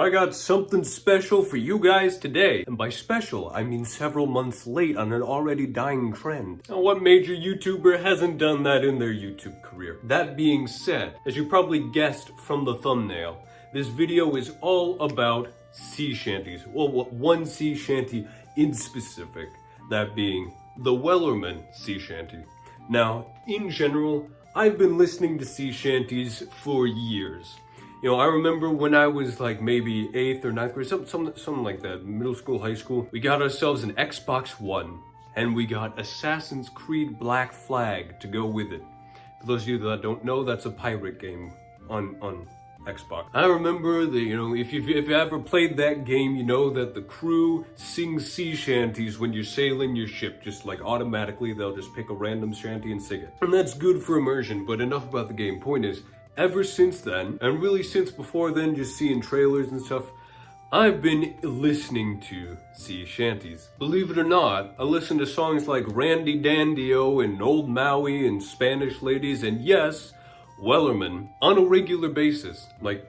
I got something special for you guys today. And by special, I mean several months late on an already dying trend. Now, what major YouTuber hasn't done that in their YouTube career? That being said, as you probably guessed from the thumbnail, this video is all about sea shanties. Well, one sea shanty in specific, that being the Wellerman sea shanty. Now, in general, I've been listening to sea shanties for years. You know, I remember when I was like maybe 8th or 9th grade, something like that, middle school, high school, we got ourselves an Xbox One, and we got Assassin's Creed Black Flag to go with it. For those of you that don't know, that's a pirate game on Xbox. I remember that, you know, if you ever played that game, you know that the crew sings sea shanties when you're sailing your ship. Just like automatically, they'll just pick a random shanty and sing it. And that's good for immersion, but enough about the game. Point is, ever since then, and really since before then, just seeing trailers and stuff, I've been listening to sea shanties. Believe it or not, I listen to songs like Randy Dandio and Old Maui and Spanish Ladies, and yes, Wellerman on a regular basis, like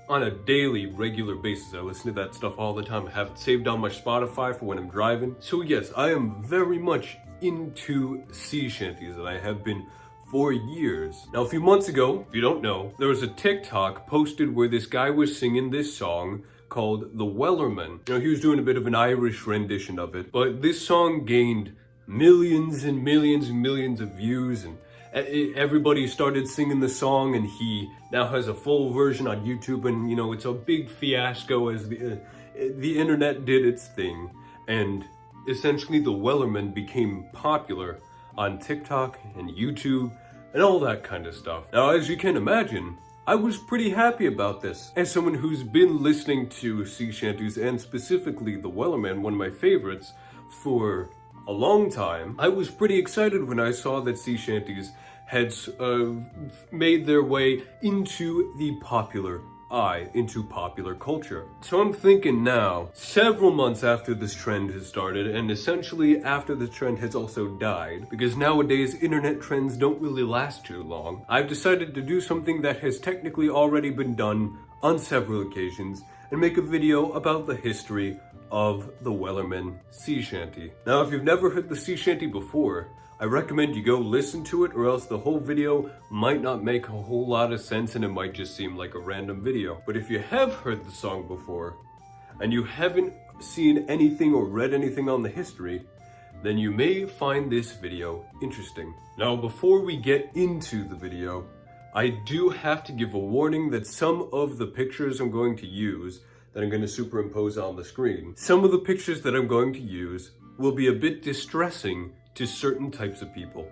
on a daily regular basis. I listen to that stuff all the time. I have it saved on my Spotify for when I'm driving. So yes, I am very much into sea shanties, and I have been for years. Now, a few months ago, if you don't know, there was a TikTok posted where this guy was singing this song called The Wellerman. You know, he was doing a bit of an Irish rendition of it, but this song gained millions and millions and millions of views, and everybody started singing the song, and he now has a full version on YouTube, and you know, it's a big fiasco as the internet did its thing, and essentially the Wellerman became popular on TikTok and YouTube and all that kind of stuff. Now, as you can imagine, I was pretty happy about this. As someone who's been listening to sea shanties, and specifically the Wellerman, one of my favorites, for a long time, I was pretty excited when I saw that sea shanties had made their way into the popular culture. So I'm thinking now, several months after this trend has started, and essentially after the trend has also died, because nowadays internet trends don't really last too long, I've decided to do something that has technically already been done on several occasions, and make a video about the history of the Wellerman sea shanty. Now, if you've never heard the sea shanty before, I recommend you go listen to it, or else the whole video might not make a whole lot of sense and it might just seem like a random video. But if you have heard the song before, and you haven't seen anything or read anything on the history, then you may find this video interesting. Now, before we get into the video, I do have to give a warning that some of the pictures I'm going to use, that I'm going to superimpose on the screen, some of the pictures that I'm going to use will be a bit distressing to certain types of people.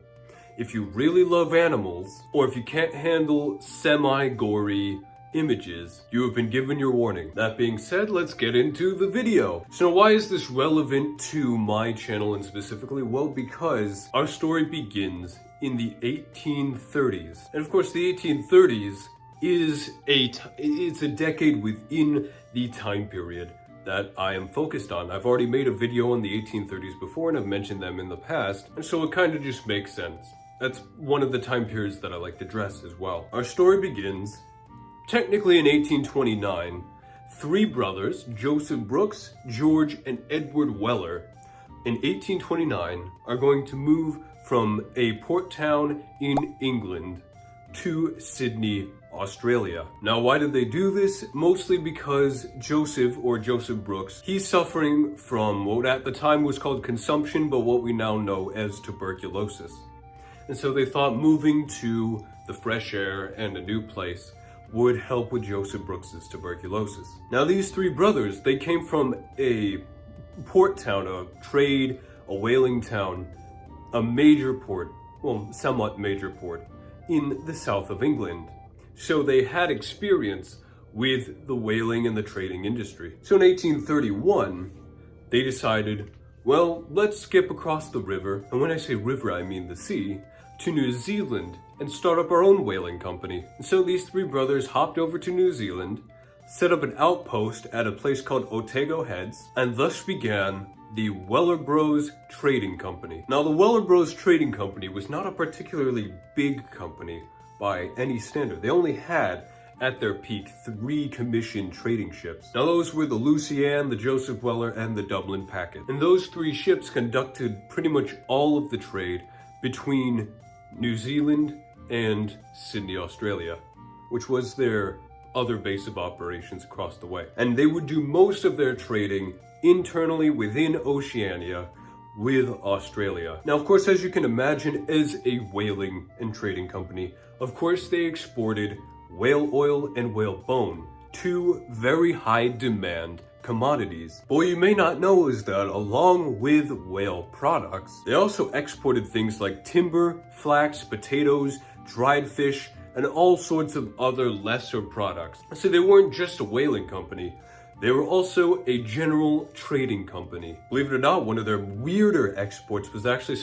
If you really love animals, or if you can't handle semi-gory images, you have been given your warning. That being said, let's get into the video. So why is this relevant to my channel and specifically? Well, because our story begins in the 1830s. And of course, the 1830s is it's a decade within the time period that I am focused on. I've already made a video on the 1830s before, and I've mentioned them in the past, and so it kind of just makes sense. That's one of the time periods that I like to address as well. Our story begins technically in 1829. Three brothers, Joseph Brooks, George, and Edward Weller, in 1829 are going to move from a port town in England to Sydney, Australia. Now, why did they do this? Mostly because Joseph Brooks, he's suffering from what at the time was called consumption, but what we now know as tuberculosis. And so they thought moving to the fresh air and a new place would help with Joseph Brooks's tuberculosis. Now, these three brothers, they came from a port town, a trade, a whaling town, a major port, well, somewhat major port, in the south of England. So they had experience with the whaling and the trading industry. So in 1831, they decided, well, let's skip across the river, and when I say river, I mean the sea, to New Zealand and start up our own whaling company. And so these three brothers hopped over to New Zealand, set up an outpost at a place called Otago Heads, and thus began the Weller Bros Trading Company. Now, the Weller Bros Trading Company was not a particularly big company by any standard. They only had at their peak, 3 commissioned trading ships. Now those were the Lucian, the Joseph Weller, and the Dublin Packet. And those 3 ships conducted pretty much all of the trade between New Zealand and Sydney, Australia, which was their other base of operations across the way. And they would do most of their trading internally within Oceania with Australia. Now, of course, as you can imagine, as a whaling and trading company, of course, they exported whale oil and whale bone, 2 very high demand commodities. But what you may not know is that along with whale products, they also exported things like timber, flax, potatoes, dried fish, and all sorts of other lesser products. So they weren't just a whaling company, they were also a general trading company. Believe it or not, one of their weirder exports was actually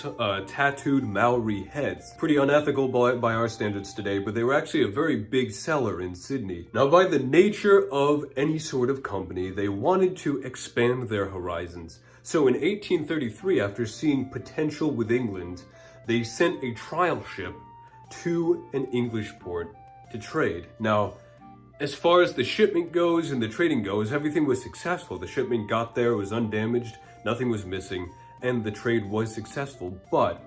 tattooed Maori heads. Pretty unethical by our standards today, but they were actually a very big seller in Sydney. Now, by the nature of any sort of company, they wanted to expand their horizons. So in 1833, after seeing potential with England, they sent a trial ship to an English port to trade. Now, as far as the shipment goes and the trading goes, everything was successful. The shipment got there, it was undamaged, nothing was missing, and the trade was successful. But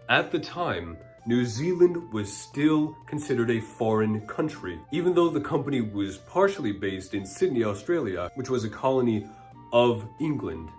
at the time, New Zealand was still considered a foreign country, even though the company was partially based in Sydney, Australia, which was a colony of England.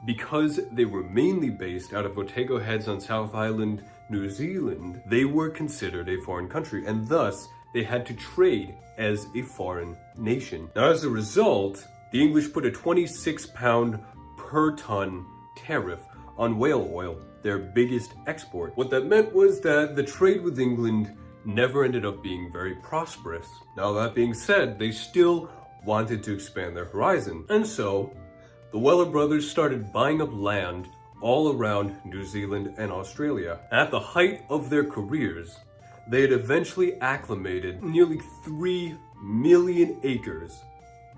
Because they were mainly based out of Otago Heads on South Island, New Zealand, they were considered a foreign country, and thus they had to trade as a foreign nation. Now, as a result, the English put a 26-pound per ton tariff on whale oil, their biggest export. What that meant was that the trade with England never ended up being very prosperous. Now, that being said, they still wanted to expand their horizon. And so, the Weller brothers started buying up land all around New Zealand and Australia. At the height of their careers, they had eventually acclimated nearly 3 million acres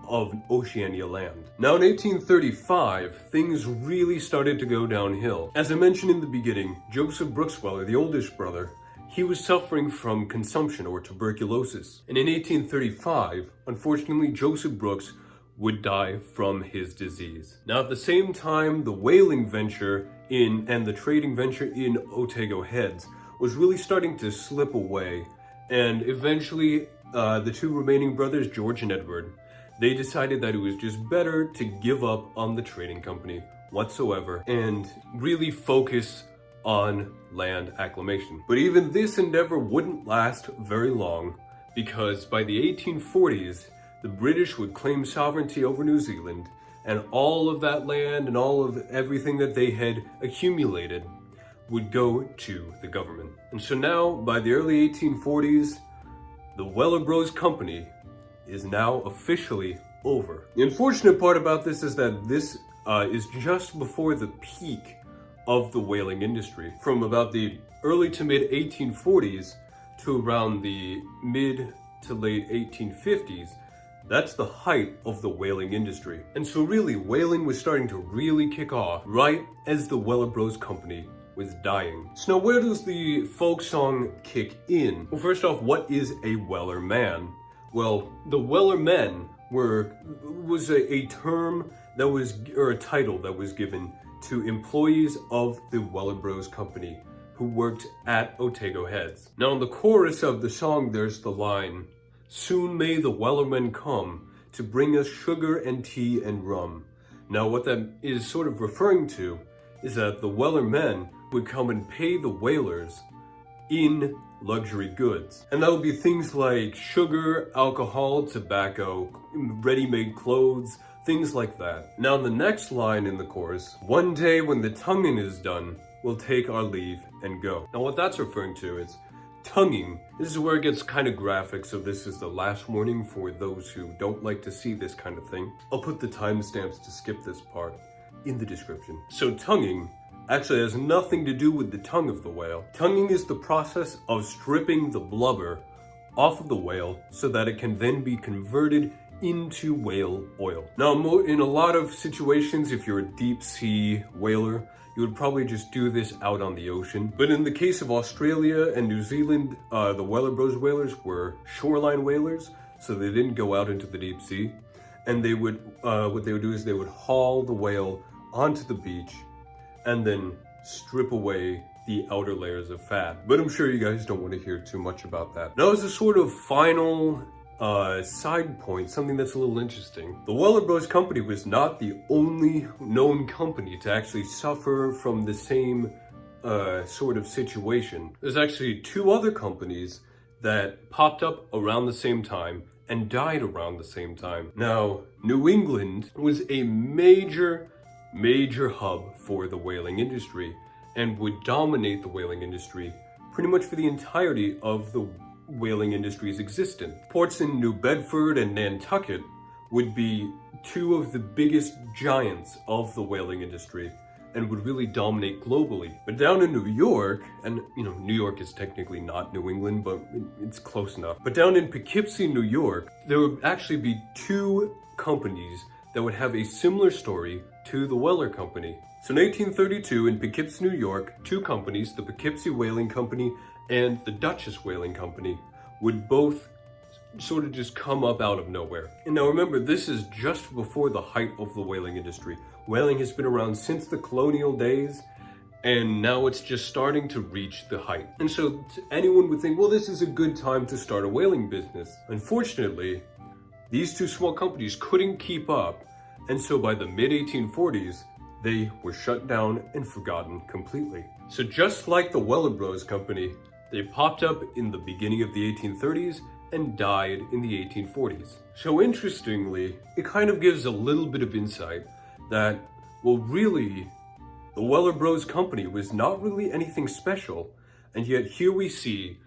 of Oceania land. Now in 1835, things really started to go downhill. As I mentioned in the beginning, Joseph Brooks Weller, the oldest brother, he was suffering from consumption or tuberculosis. And in 1835, unfortunately, Joseph Brooks would die from his disease. Now at the same time, the whaling venture and the trading venture in Otago Heads was really starting to slip away, and eventually the 2 remaining brothers, George and Edward, they decided that it was just better to give up on the trading company whatsoever and really focus on land acclimation. But even this endeavor wouldn't last very long, because by the 1840s, the British would claim sovereignty over New Zealand, and all of that land and all of everything that they had accumulated would go to the government. And so now, by the early 1840s, the Weller Bros Company is now officially over. The unfortunate part about this is that this is just before the peak of the whaling industry. From about the early to mid 1840s to around the mid to late 1850s, that's the height of the whaling industry. And so really, whaling was starting to really kick off right as the Weller Bros Company was dying. So now, where does the folk song kick in? Well, first off, what is a Weller man? Well, the Weller men was a term that was, or a title that was given to employees of the Weller Bros Company who worked at Otago Heads. Now, in the chorus of the song, there's the line, "Soon may the Wellermen come to bring us sugar and tea and rum." Now, what that is sort of referring to is that the Weller men would come and pay the whalers in luxury goods. And that would be things like sugar, alcohol, tobacco, ready-made clothes, things like that. Now the next line in the chorus, "One day when the tonguing is done, we'll take our leave and go." Now what that's referring to is tonguing. This is where it gets kind of graphic, so this is the last warning for those who don't like to see this kind of thing. I'll put the timestamps to skip this part in the description. So tonguing actually has nothing to do with the tongue of the whale. Tonguing is the process of stripping the blubber off of the whale so that it can then be converted into whale oil. Now, in a lot of situations, if you're a deep sea whaler, you would probably just do this out on the ocean. But in the case of Australia and New Zealand, the Weller Bros whalers were shoreline whalers, so they didn't go out into the deep sea. And they would, what they would do is they would haul the whale onto the beach and then strip away the outer layers of fat. But I'm sure you guys don't want to hear too much about that. Now, as a sort of final side point, something that's a little interesting. The Weller Bros company was not the only known company to actually suffer from the same sort of situation. There's actually two other companies that popped up around the same time and died around the same time. Now, New England was a major hub for the whaling industry and would dominate the whaling industry pretty much for the entirety of the whaling industry's existence. Ports in New Bedford and Nantucket would be two of the biggest giants of the whaling industry and would really dominate globally. But down in New York, and New York is technically not New England, but it's close enough. But down in Poughkeepsie, New York, there would actually be two companies that would have a similar story to the Weller Company. So in 1832 in Poughkeepsie, New York, two companies, the Poughkeepsie Whaling Company and the Duchess Whaling Company, would both sort of just come up out of nowhere. And now remember, this is just before the height of the whaling industry. Whaling has been around since the colonial days, and now it's just starting to reach the height. And so anyone would think, well, this is a good time to start a whaling business. Unfortunately, these two small companies couldn't keep up, and so by the mid-1840s, they were shut down and forgotten completely. So just like the Weller Bros company, they popped up in the beginning of the 1830s and died in the 1840s. So interestingly, it kind of gives a little bit of insight that, well, really, the Weller Bros company was not really anything special, and yet here we see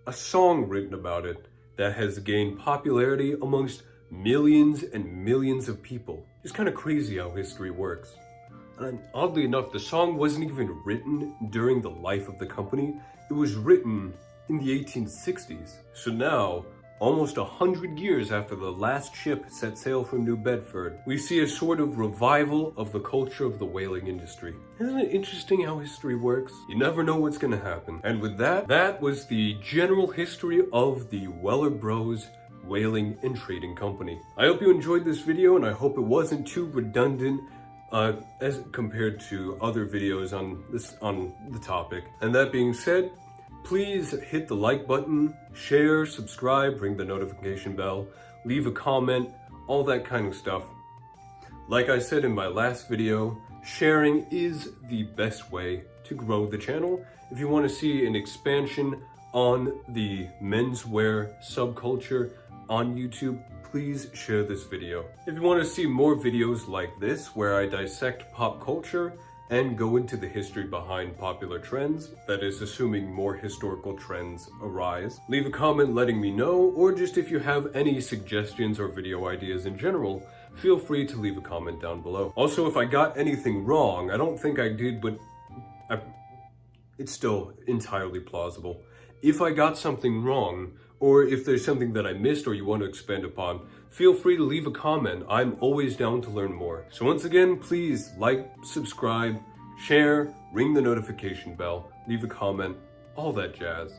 a song written about it that has gained popularity amongst millions and millions of people. It's kind of crazy how history works. And oddly enough, the song wasn't even written during the life of the company. It was written in the 1860s. So now, almost 100 years after the last ship set sail from New Bedford, we see a sort of revival of the culture of the whaling industry. Isn't it interesting how history works? You never know what's gonna happen. And with that, that was the general history of the Weller Bros Whaling and Trading Company. I hope you enjoyed this video, and I hope it wasn't too redundant as compared to other videos on the topic. And that being said, please hit the like button, share, subscribe, ring the notification bell, leave a comment, all that kind of stuff. Like I said in my last video, sharing is the best way to grow the channel. If you want to see an expansion on the menswear subculture on YouTube, please share this video. If you want to see more videos like this, where I dissect pop culture and go into the history behind popular trends, that is assuming more historical trends arise, leave a comment letting me know, or just if you have any suggestions or video ideas in general, feel free to leave a comment down below. Also, if I got anything wrong, I don't think I did, but it's still entirely plausible. If I got something wrong, or if there's something that I missed or you want to expand upon, feel free to leave a comment. I'm always down to learn more. So once again, please like, subscribe, share, ring the notification bell, leave a comment, all that jazz.